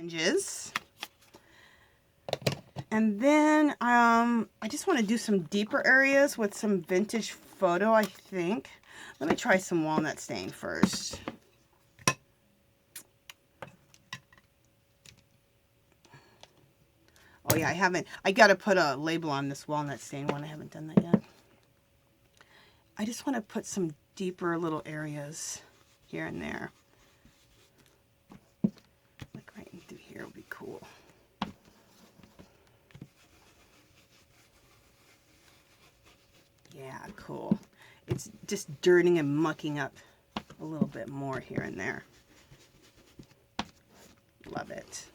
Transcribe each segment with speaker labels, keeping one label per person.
Speaker 1: sponges. And then I just want to do some deeper areas with some vintage photo, I think. Let me try some walnut stain first. Oh yeah, I got to put a label on this walnut stain one. I haven't done that yet. I just want to put some deeper little areas here and there. Like right through here would be cool. Yeah, cool. It's just dirtying and mucking up a little bit more here and there. Love it.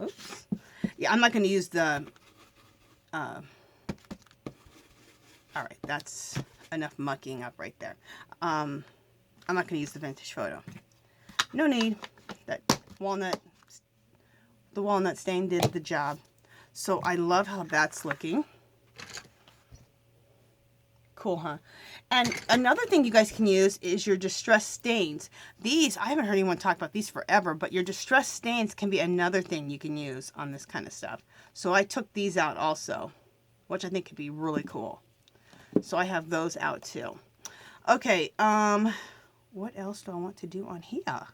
Speaker 1: Oops. Yeah, I'm not going to use the... all right, that's enough mucking up right there. I'm not going to use the vintage photo. No need. The walnut stain did the job. So I love how that's looking. Cool, huh? And another thing you guys can use is your distress stains. These, I haven't heard anyone talk about these forever, but your distress stains can be another thing you can use on this kind of stuff. So I took these out also, which I think could be really cool. So I have those out too. Okay, what else do I want to do on here?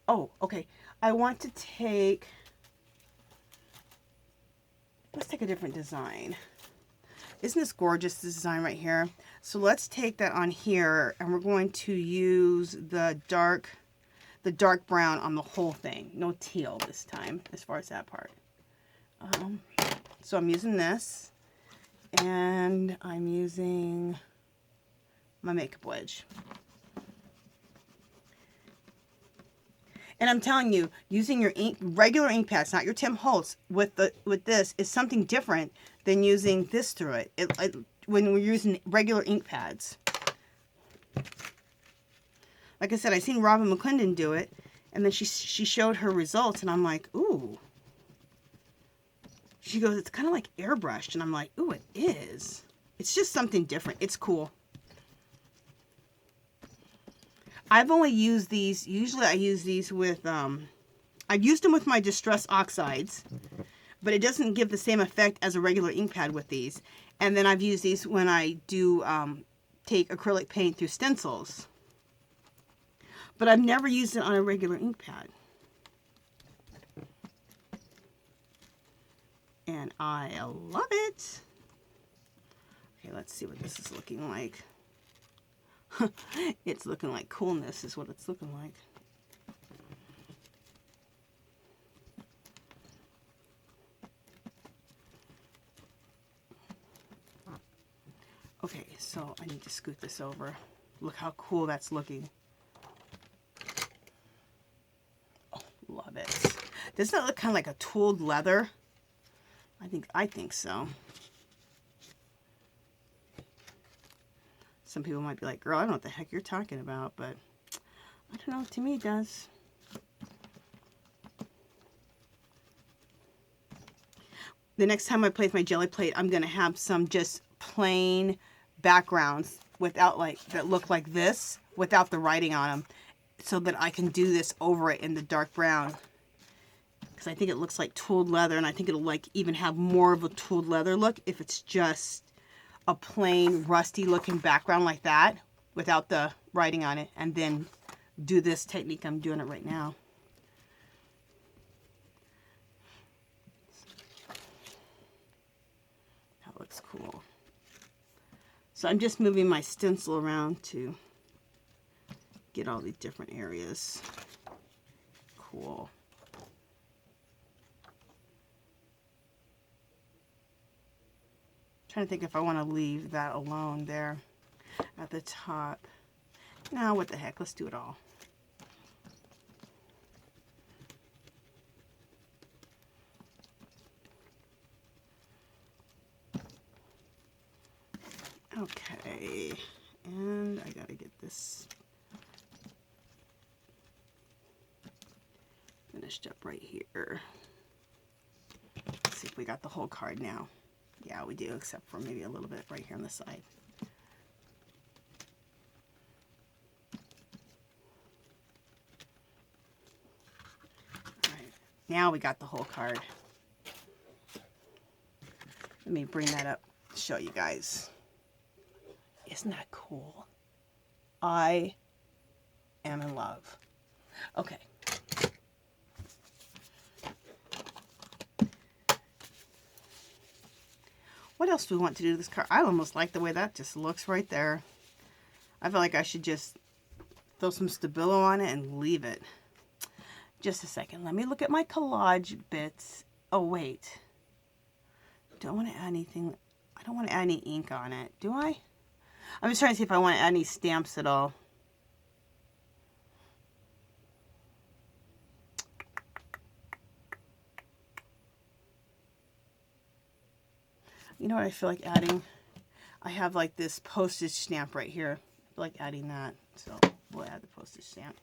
Speaker 1: Oh, okay. I want to take... Let's take a different design. Isn't this gorgeous, this design right here? So let's take that on here, and we're going to use the dark brown on the whole thing. No teal this time, as far as that part. So I'm using this, and I'm using my makeup wedge. And I'm telling you, using your regular ink pads, not your Tim Holtz, with this is something different than using this through it. When we're using regular ink pads. Like I said, I seen Robin McClendon do it, and then she showed her results, and I'm like, ooh. She goes, it's kind of like airbrushed, and I'm like, ooh, it is. It's just something different. It's cool. I've only used these, usually I use these with, I've used them with my Distress Oxides, but it doesn't give the same effect as a regular ink pad with these. And then I've used these when I do take acrylic paint through stencils. But I've never used it on a regular ink pad. And I love it. Okay, let's see what this is looking like. It's looking like coolness is what it's looking like. Okay, so I need to scoot this over. Look how cool that's looking. Oh, love it. Doesn't that look kind of like a tooled leather? I think so. Some people might be like, girl, I don't know what the heck you're talking about, but I don't know, to me it does. The next time I play with my Gelli plate, I'm going to have some just plain backgrounds without that look like this, without the writing on them, so that I can do this over it in the dark brown. Because I think it looks like tooled leather, and I think it'll even have more of a tooled leather look if it's just a plain rusty looking background like that without the writing on it, and then do this technique. I'm doing it right now. That looks cool. So I'm just moving my stencil around to get all these different areas. Cool. Trying to think if I want to leave that alone there at the top. No, what the heck, let's do it all. Okay, and I gotta get this finished up right here. Let's see if we got the whole card now. Yeah, we do, except for maybe a little bit right here on the side. All right, now we got the whole card. Let me bring that up to show you guys. Isn't that cool? I am in love. Okay. What else do we want to do to this card? I almost like the way that just looks right there. I feel like I should just throw some Stabilo on it and leave it. Just a second. Let me look at my collage bits. Oh, wait. Don't want to add anything. I don't want to add any ink on it. Do I? I'm just trying to see if I want to add any stamps at all. You know what I feel like adding? I have like this postage stamp right here. I feel like adding that. So we'll add the postage stamp.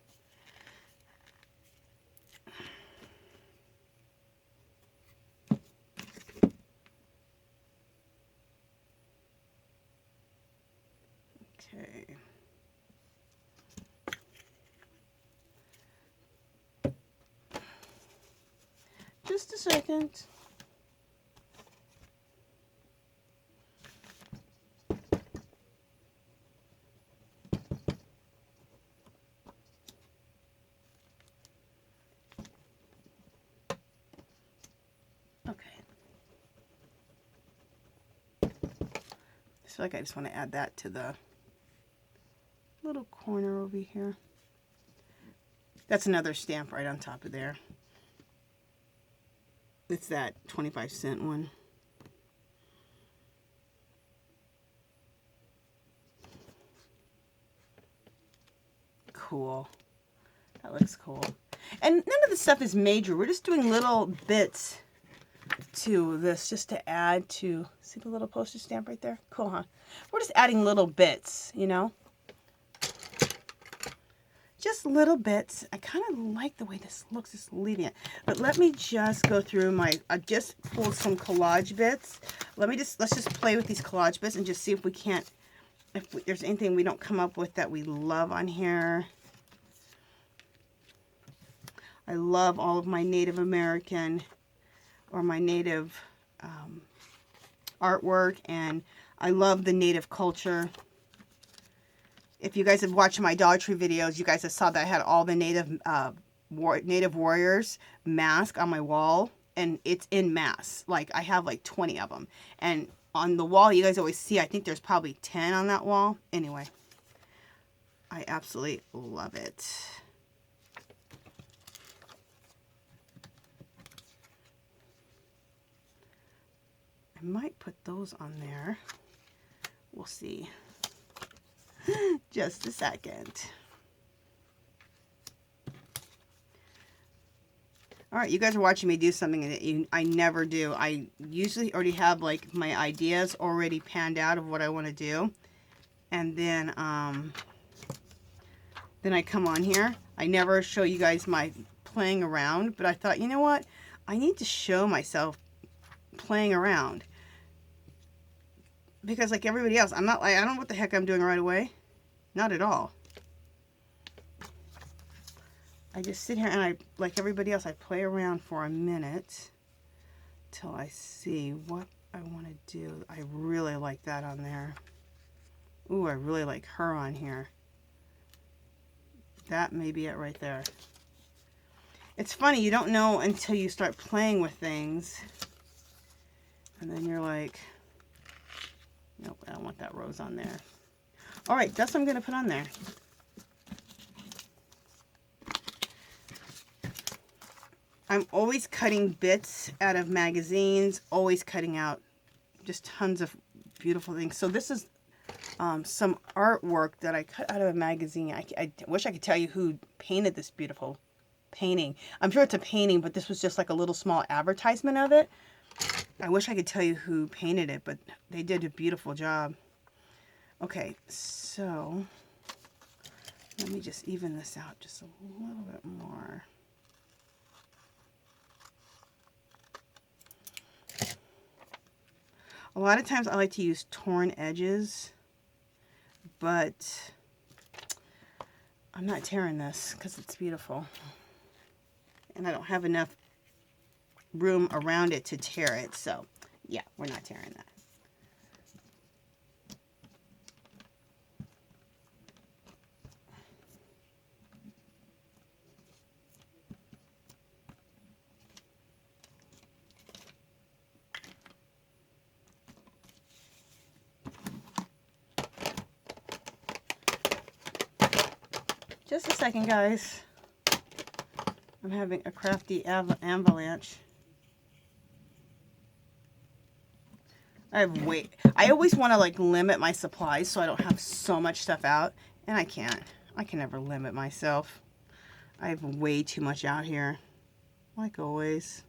Speaker 1: Okay. Just a second. Okay. I feel like I just want to add that to the little corner over here. That's another stamp right on top of there. It's that 25-cent one. Cool. That looks cool. And none of the stuff is major. We're just doing little bits to this just to add to, see the little postage stamp right there? Cool, huh? We're just adding little bits, you know? Just little bits. I kind of like the way this looks, just leaving it. But let me just go through my, I just pulled some collage bits. Let's just play with these collage bits and just see if we can't, there's anything we don't come up with that we love on here. I love all of my Native American or my Native artwork, and I love the Native culture. If you guys have watched my Dollar Tree videos, you guys have saw that I had all the Native warriors mask on my wall, and it's in mass. Like, I have like 20 of them. And on the wall, you guys always see, I think there's probably 10 on that wall. Anyway, I absolutely love it. I might put those on there. We'll see. Just a second. All right, you guys are watching me do something that I never do. I usually already have like my ideas already panned out of what I want to do. And then I come on here. I never show you guys my playing around, but I thought, you know what? I need to show myself playing around. Because like everybody else, I'm not like, I don't know what the heck I'm doing right away. Not at all. I just sit here and I, like everybody else, I play around for a minute till I see what I want to do. I really like that on there. Ooh, I really like her on here. That may be it right there. It's funny, you don't know until you start playing with things. And then you're like, nope, I don't want that rose on there. All right, that's what I'm going to put on there. I'm always cutting bits out of magazines, always cutting out just tons of beautiful things. So this is some artwork that I cut out of a magazine. I wish I could tell you who painted this beautiful painting. I'm sure it's a painting, but this was just like a little small advertisement of it. I wish I could tell you who painted it, but they did a beautiful job. Okay, so let me just even this out just a little bit more. A lot of times I like to use torn edges, but I'm not tearing this because it's beautiful. And I don't have enough room around it to tear it. So yeah, we're not tearing that. Just a second, guys. I'm having a crafty avalanche. I always want to like limit my supplies so I don't have so much stuff out, and I can't. I can never limit myself. I have way too much out here, like always.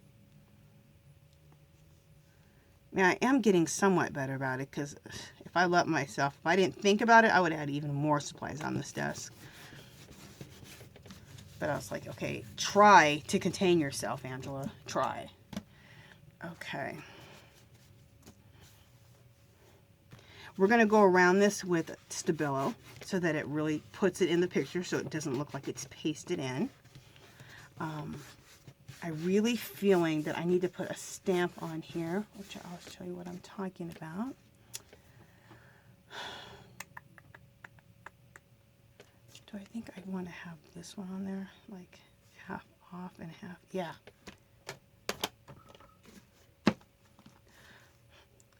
Speaker 1: Now, I am getting somewhat better about it, because if I let myself, if I didn't think about it, I would have had even more supplies on this desk. But I was like, okay, try to contain yourself, Angela. Try. Okay. We're going to go around this with Stabilo so that it really puts it in the picture so it doesn't look like it's pasted in. I'm really feeling that I need to put a stamp on here, which I'll show you what I'm talking about. Do I think I want to have this one on there, like half off and half? Yeah.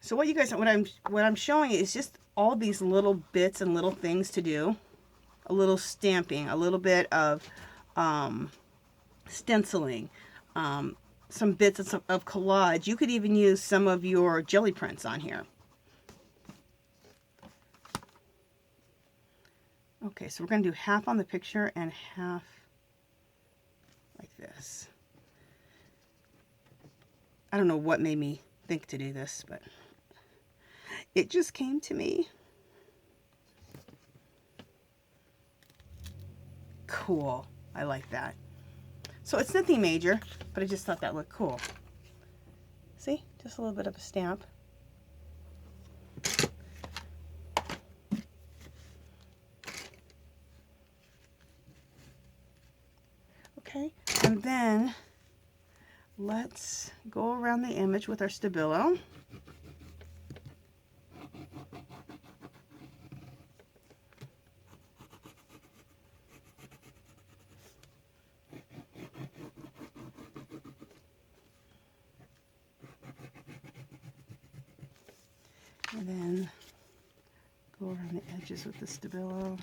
Speaker 1: So what I'm showing is just all these little bits and little things to do. A little stamping, a little bit of stenciling, some bits of collage. You could even use some of your jelly prints on here. Okay, so we're going to do half on the picture and half like this. I don't know what made me think to do this, but it just came to me. Cool. I like that. So it's nothing major, but I just thought that looked cool. See? Just a little bit of a stamp. Okay, and then let's go around the image with our Stabilo. And then go around the edges with the Stabilo.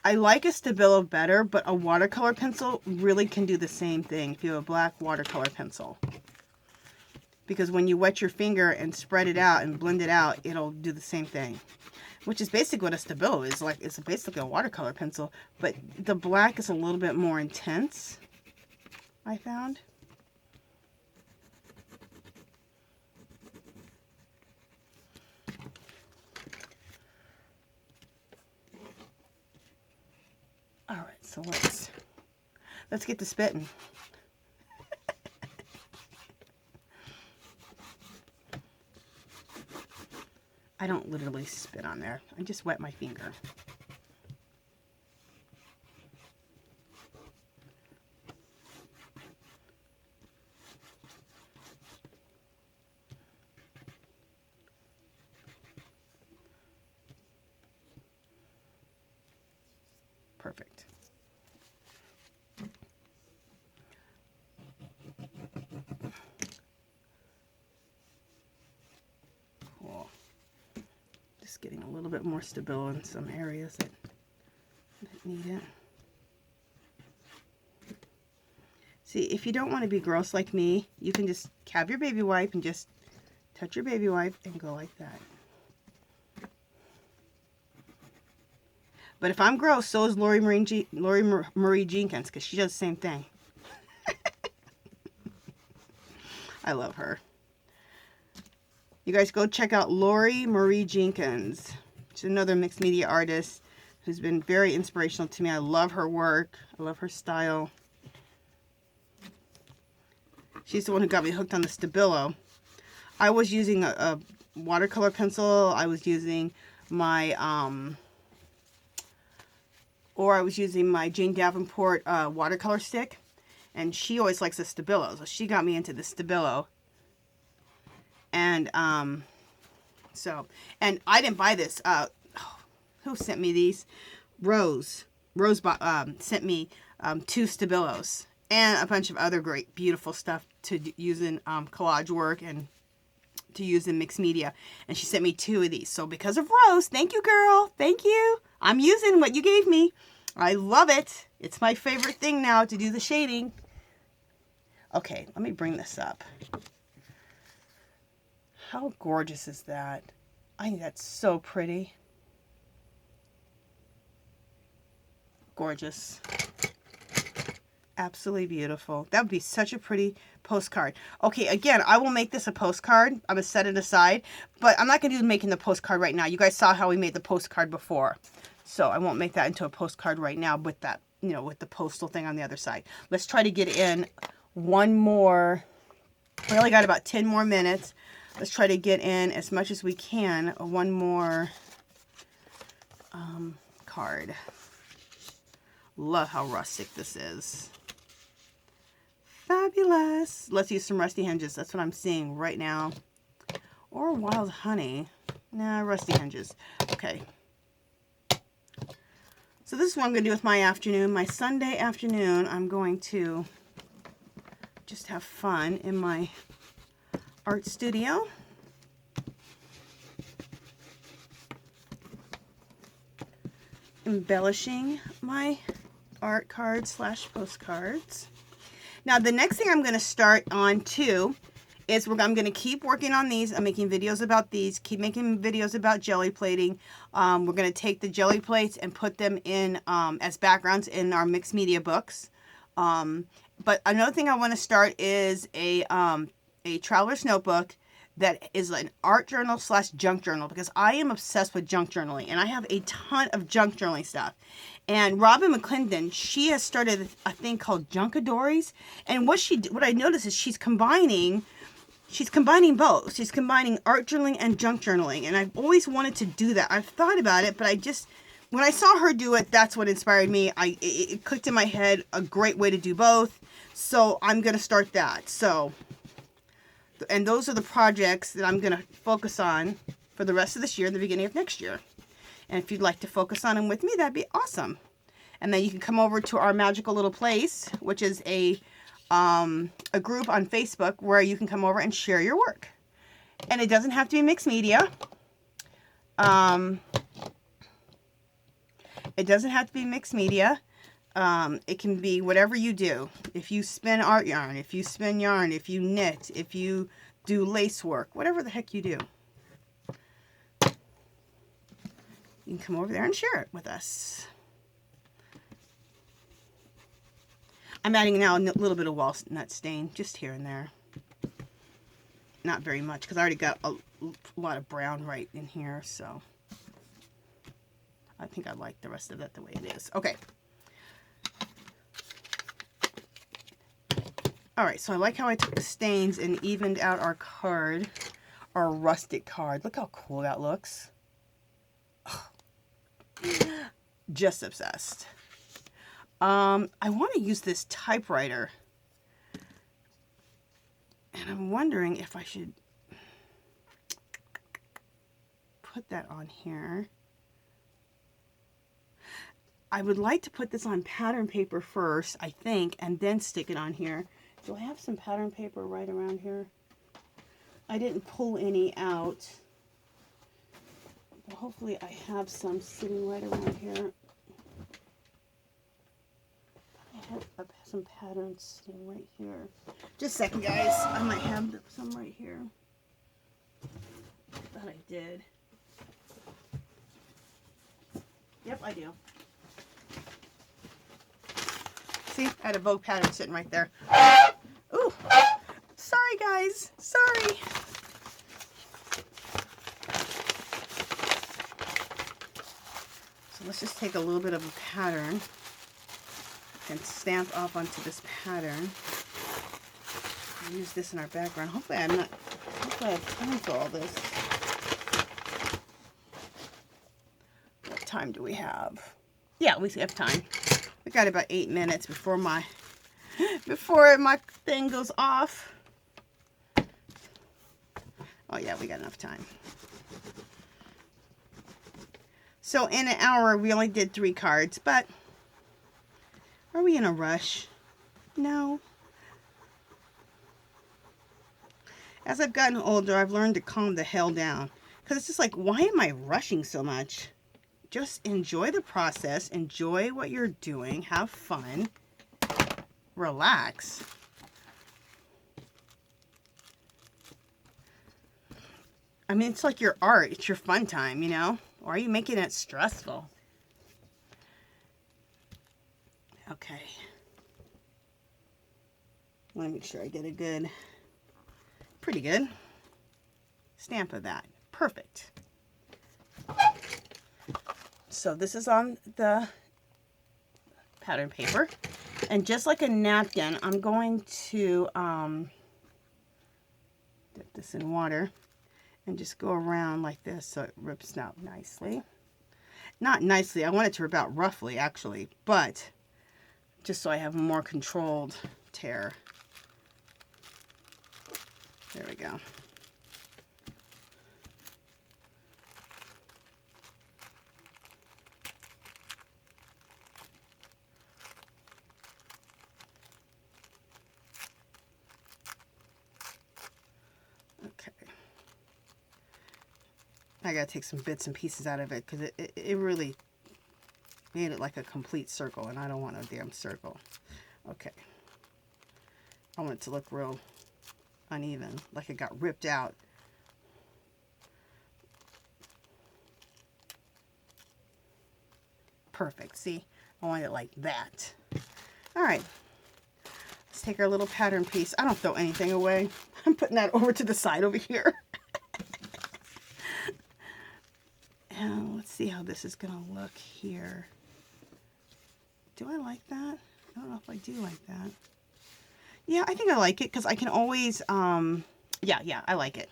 Speaker 1: I like a Stabilo better, but a watercolor pencil really can do the same thing if you have a black watercolor pencil. Because when you wet your finger and spread it out and blend it out, it'll do the same thing. Which is basically what a Stabilo is like. It's basically a watercolor pencil, but the black is a little bit more intense, I found. All right, so let's get to spitting. I don't literally spit on there. I just wet my finger. Perfect. Cool. Just getting a little bit more Stabilo in some areas that need it. See, if you don't want to be gross like me, you can just have your baby wipe and just touch your baby wipe and go like that. But if I'm gross, so is Lori Marie Jenkins, because she does the same thing. I love her. You guys go check out Lori Marie Jenkins. She's another mixed media artist who's been very inspirational to me. I love her work. I love her style. She's the one who got me hooked on the Stabilo. I was using a watercolor pencil. I was using my, or I was using my Jane Davenport watercolor stick. And she always likes the Stabilo. So she got me into the Stabilo. And, so, and I didn't buy this. Who sent me these? Rose sent me 2 Stabilos and a bunch of other great, beautiful stuff to use in collage work and to use in mixed media. And she sent me 2 of these. So because of Rose, thank you, girl. Thank you. I'm using what you gave me. I love it. It's my favorite thing now to do the shading. Okay, let me bring this up. How gorgeous is that? I think that's so pretty. Gorgeous. Absolutely beautiful. That would be such a pretty postcard. Okay, again, I will make this a postcard. I'm going to set it aside. But I'm not going to do making the postcard right now. You guys saw how we made the postcard before. So I won't make that into a postcard right now with that, you know, with the postal thing on the other side. Let's try to get in one more. We only got about 10 more minutes. Let's try to get in as much as we can. One more card. Love how rustic this is. Fabulous. Let's use some rusty hinges. That's what I'm seeing right now. Or wild honey. Nah, rusty hinges. Okay. So this is what I'm going to do with my afternoon. My Sunday afternoon, I'm going to just have fun in my art studio. Embellishing my art cards slash postcards. Now the next thing I'm going to start on too is I'm going to keep working on these. I'm making videos about these, keep making videos about jelly plating. We're going to take the jelly plates and put them in as backgrounds in our mixed media books. But another thing I want to start is a traveler's notebook that is an art journal slash junk journal, because I am obsessed with junk journaling and I have a ton of junk journaling stuff. And Robin McClendon, she has started a thing called Junkadories, and what I noticed is she's combining both. She's combining art journaling and junk journaling, and I've always wanted to do that. I've thought about it, but when I saw her do it, that's what inspired me. It clicked in my head, a great way to do both. So I'm going to start that. So, and those are the projects that I'm going to focus on for the rest of this year and the beginning of next year. And if you'd like to focus on them with me, that'd be awesome. And then you can come over to our Magical Little Place, which is a group on Facebook where you can come over and share your work. And it doesn't have to be mixed media. It doesn't have to be mixed media. It can be whatever you do. If you spin art yarn, if you spin yarn, if you knit, if you do lace work, whatever the heck you do. You can come over there and share it with us. I'm adding now a little bit of walnut stain, just here and there. Not very much, because I already got a lot of brown right in here, so I think I like the rest of that the way it is. Okay. Alright, so I like how I took the stains and evened out our card, our rustic card. Look how cool that looks. Oh. Just obsessed. I want to use this typewriter, and I'm wondering if I should put that on here. I would like to put this on pattern paper first, I think, and then stick it on here. Do I have some pattern paper right around here? I didn't pull any out, but hopefully I have some sitting right around here. I have some patterns sitting right here. Just a second, guys. I might have some right here. I thought I did. Yep, I do. See, I had a Vogue pattern sitting right there. Ooh, sorry guys, sorry. So let's just take a little bit of a pattern and stamp up onto this pattern. I'll use this in our background. Hopefully I have time for all this. What time do we have? Yeah, we have time. We got about 8 minutes before my thing goes off. Oh yeah, we got enough time. So in an hour, we only did 3 cards, but are we in a rush? No. As I've gotten older, I've learned to calm the hell down. Because it's just like, why am I rushing so much? Just enjoy the process. Enjoy what you're doing. Have fun. Relax. I mean, it's like your art. It's your fun time, you know? Or are you making it stressful? Okay. Let me make sure I get a good, pretty good stamp of that. Perfect. So this is on the pattern paper. And just like a napkin, I'm going to dip this in water and just go around like this so it rips out nicely. Not nicely, I want it to rip out roughly actually, but just so I have a more controlled tear. There we go. Okay. I gotta take some bits and pieces out of it because it really made it like a complete circle, and I don't want a damn circle. Okay. I want it to look real uneven, like it got ripped out. Perfect. See? I want it like that. All right. Let's take our little pattern piece. I don't throw anything away. I'm putting that over to the side over here. And let's see how this is going to look here. Do I like that? I don't know if I do like that. Yeah, I think I like it because I can always, yeah, I like it.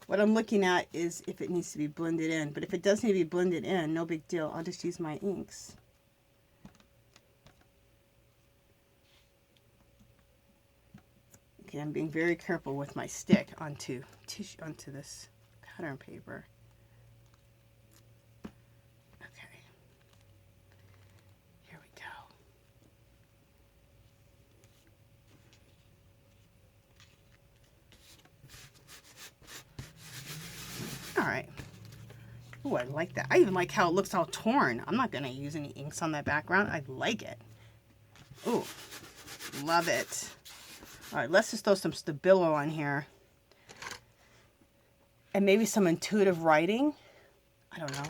Speaker 1: What I'm looking at is if it needs to be blended in, but if it does need to be blended in, no big deal. I'll just use my inks. Okay, I'm being very careful with my stick onto this pattern paper. Okay. Here we go. All right. Oh, I like that. I even like how it looks all torn. I'm not going to use any inks on that background. I like it. Oh, love it. All right, let's just throw some Stabilo on here. And maybe some intuitive writing. I don't know.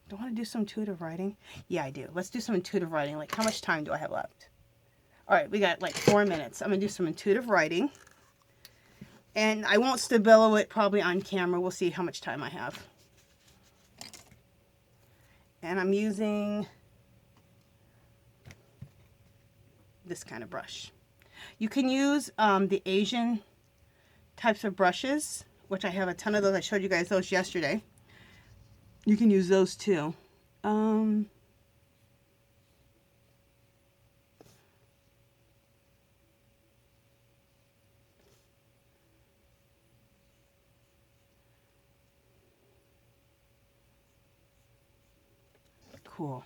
Speaker 1: Do I want to do some intuitive writing? Yeah, I do. Let's do some intuitive writing. Like, how much time do I have left? All right, we got like 4 minutes. I'm going to do some intuitive writing. And I won't Stabilo it probably on camera. We'll see how much time I have. And I'm using this kind of brush. You can use the Asian types of brushes, which I have a ton of those. I showed you guys those yesterday. You can use those too. Cool.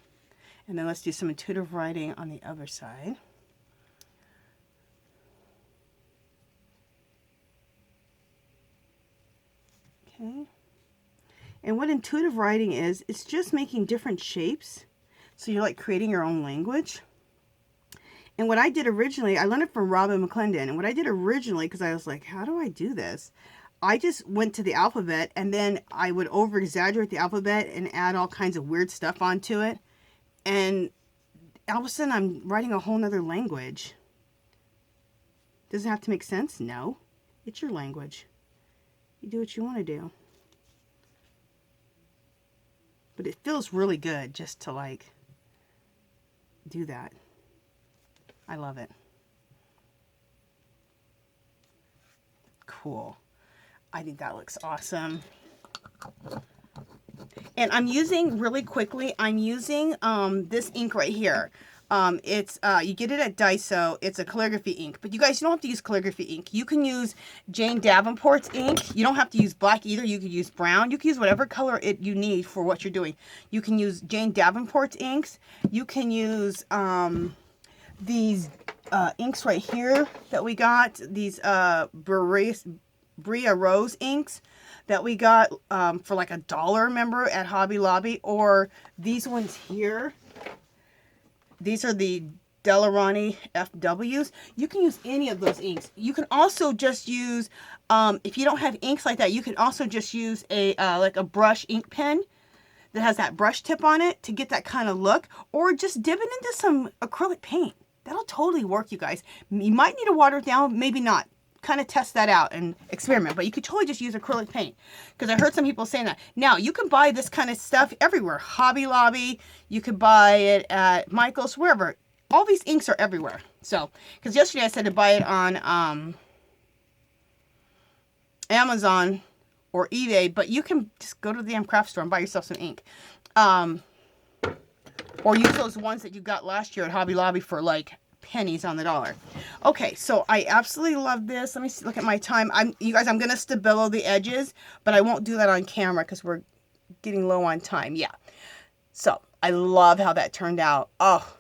Speaker 1: And then let's do some intuitive writing on the other side. Okay. And what intuitive writing is, it's just making different shapes. So you're like creating your own language. And what I did originally, I learned it from Robin McClendon. And what I did originally, because I was like, how do I do this? I just went to the alphabet and then I would over exaggerate the alphabet and add all kinds of weird stuff onto it. And all of a sudden I'm writing a whole nother language. Does it have to make sense? No. It's your language. You do what you want to do. But it feels really good just to like do that. I love it. Cool. I think that looks awesome. And I'm using, really quickly, I'm using this ink right here. It's you get it at Daiso. It's a calligraphy ink, but you guys, you don't have to use calligraphy ink. You can use Jane Davenport's ink. You don't have to use black either. You could use brown. You can use whatever color you need for what you're doing. You can use Jane Davenport's inks. You can use these inks right here that we got. These Bria Rose inks that we got for like $1, remember, at Hobby Lobby. Or these ones here. These are the Delarani FWs. You can use any of those inks. You can also just use, if you don't have inks like that, you can also just use a like a brush ink pen that has that brush tip on it to get that kind of look. Or just dip it into some acrylic paint. That'll totally work, you guys. You might need to water it down, maybe not. Kind of test that out and experiment, but you could totally just use acrylic paint, because I heard some people saying that. Now you can buy this kind of stuff everywhere. Hobby Lobby, you could buy it at Michael's, wherever. All these inks are everywhere. So, because yesterday I said to buy it on Amazon or eBay, but you can just go to the damn craft store and buy yourself some ink, or use those ones that you got last year at Hobby Lobby for like pennies on the dollar. Okay, so I absolutely love this. Let me see, look at my time. You guys, I'm gonna stabilo the edges, but I won't do that on camera because we're getting low on time. Yeah. So I love how that turned out. Oh,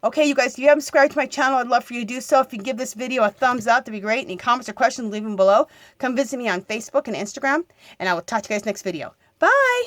Speaker 1: okay, you guys, if you haven't subscribed to my channel, I'd love for you to do so. If you can give this video a thumbs up, that'd be great. Any comments or questions, leave them below. Come visit me on Facebook and Instagram, and I will talk to you guys next video. Bye.